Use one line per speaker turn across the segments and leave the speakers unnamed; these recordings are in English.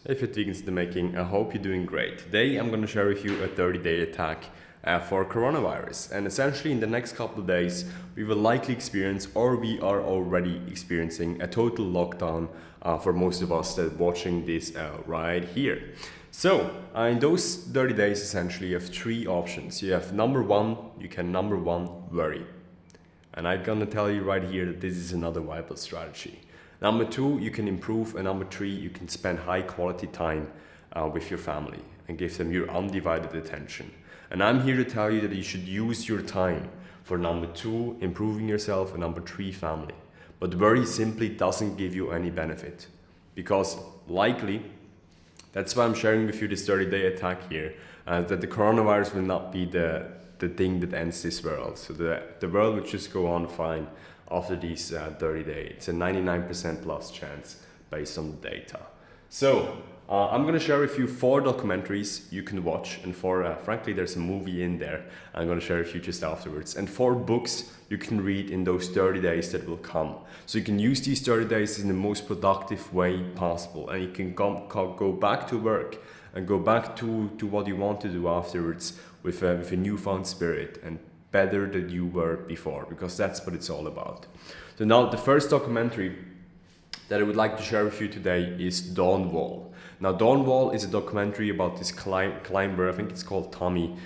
Hey Fit Vegans in the making, I hope you're doing great. Today I'm going to share with you a 30-day attack for coronavirus. And essentially in the next couple of days, we will likely experience, or we are already experiencing, a total lockdown for most of us that are watching this right here. So in those 30 days, essentially you have three options. You have number one, you can worry. And I'm gonna tell you right here that this is another viable strategy. Number two, you can improve, and number three, you can spend high quality time with your family and give them your undivided attention. And I'm here to tell you that you should use your time for number two, improving yourself, and number three, family. But worry simply doesn't give you any benefit because likely, that's why I'm sharing with you this 30-day attack here, that the coronavirus will not be the thing that ends this world. So the world will just go on fine after these 30 days. It's a 99% plus chance based on the data. So I'm going to share with you 4 documentaries you can watch, and frankly, there's a movie in there I'm going to share with you just afterwards, and 4 books you can read in those 30 days that will come. So you can use these 30 days in the most productive way possible, and you can go back to work and go back to what you want to do afterwards with a newfound spirit and better than you were before, because that's what it's all about. So now the first documentary that I would like to share with you today is Dawn Wall. Now Dawn Wall is a documentary about this climber, I think it's called Tommy,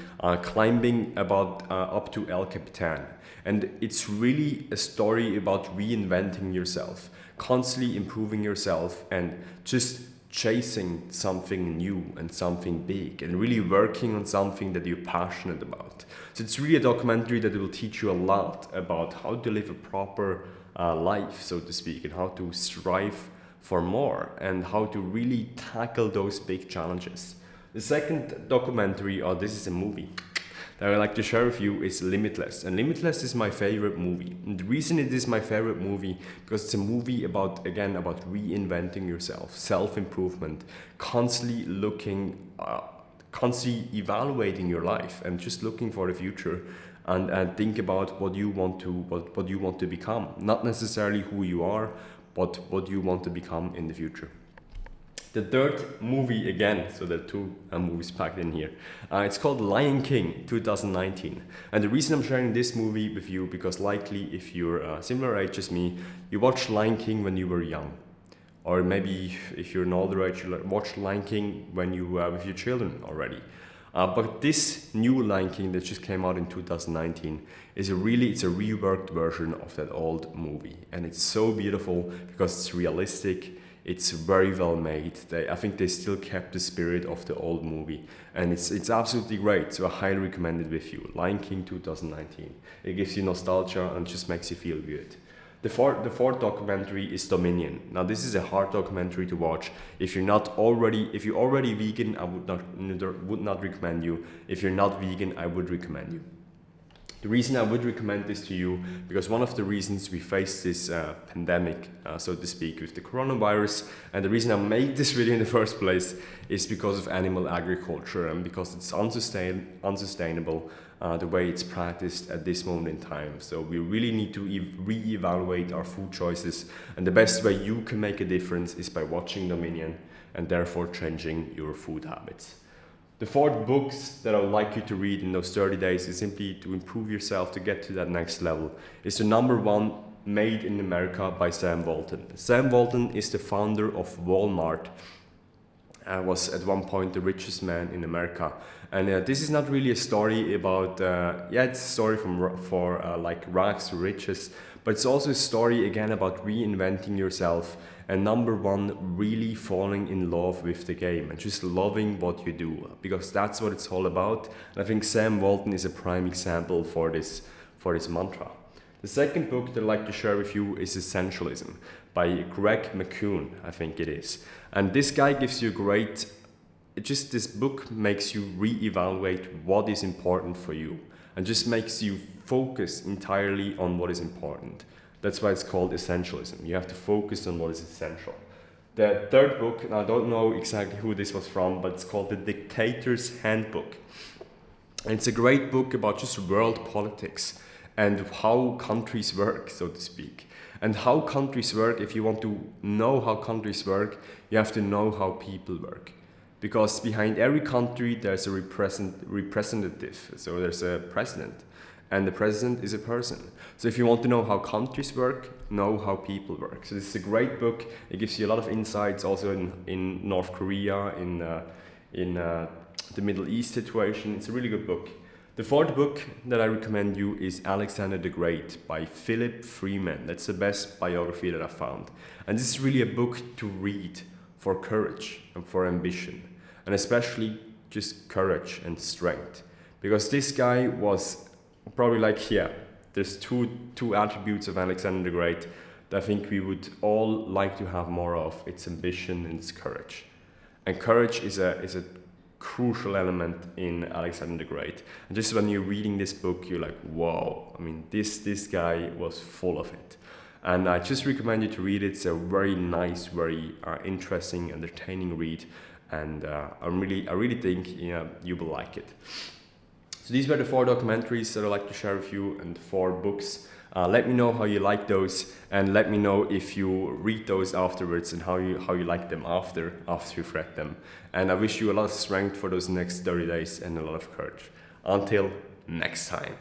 climbing about up to El Capitan. And it's really a story about reinventing yourself, constantly improving yourself, and just chasing something new and something big and really working on something that you're passionate about. So it's really a documentary that will teach you a lot about how to live a proper life, so to speak, and how to strive for more and how to really tackle those big challenges. The second documentary, or this is a movie, that I would like to share with you is Limitless. And Limitless is my favorite movie. And the reason it is my favorite movie, because it's a movie about reinventing yourself, self-improvement, constantly evaluating your life and just looking for the future and think about what you want to become. Not necessarily who you are, but what you want to become in the future. The third movie, again, so there are 2 movies packed in here. It's called Lion King 2019. And the reason I'm sharing this movie with you, because likely if you're similar age as me, you watched Lion King when you were young. Or maybe if you're an older age, you watched Lion King when you were with your children already. But this new Lion King that just came out in 2019 it's a reworked version of that old movie. And it's so beautiful because it's realistic. It's very well made. I think they still kept the spirit of the old movie, and it's absolutely great. So I highly recommend it with you. Lion King 2019. It gives you nostalgia and just makes you feel good. The fourth documentary is Dominion. Now this is a hard documentary to watch. If you're already vegan, I would not recommend you. If you're not vegan, I would recommend you. The reason I would recommend this to you, because one of the reasons we face this pandemic, so to speak, with the coronavirus, and the reason I made this video in the first place is because of animal agriculture and because it's unsustainable the way it's practiced at this moment in time. So we really need to re-evaluate our food choices, and the best way you can make a difference is by watching Dominion and therefore changing your food habits. The 4 books that I would like you to read in those 30 days is simply to improve yourself, to get to that next level. Is the number 1, Made in America by Sam Walton. Sam Walton is the founder of Walmart. Was at one point the richest man in America. And this is not really a story about, it's a story for like rags to riches, but it's also a story again about reinventing yourself. And number 1, really falling in love with the game and just loving what you do, because that's what it's all about. And I think Sam Walton is a prime example for this mantra. The second book that I'd like to share with you is Essentialism by Greg McKeown, I think it is. And this guy gives you this book makes you re-evaluate what is important for you and just makes you focus entirely on what is important. That's why it's called Essentialism. You have to focus on what is essential. The third book, and I don't know exactly who this was from, but it's called The Dictator's Handbook. And it's a great book about just world politics and how countries work, so to speak. And how countries work, if you want to know how countries work, you have to know how people work. Because behind every country there's a representative, so there's a president, and the president is a person. So if you want to know how countries work, know how people work. So this is a great book. It gives you a lot of insights also in North Korea, in the Middle East situation. It's a really good book. The fourth book that I recommend you is Alexander the Great by Philip Freeman. That's the best biography that I found. And this is really a book to read for courage and for ambition, and especially just courage and strength. Because this guy was probably like, there's two attributes of Alexander the Great that I think we would all like to have more of. It's ambition and it's courage. And courage is a crucial element in Alexander the Great. And just when you're reading this book, you're like, whoa, I mean, this guy was full of it. And I just recommend you to read it. It's a very nice, very interesting, entertaining read. And I really think you will like it. So these were the 4 documentaries that I'd like to share with you, and 4 books. Let me know how you like those, and let me know if you read those afterwards and how you like them after you've read them. And I wish you a lot of strength for those next 30 days and a lot of courage. Until next time.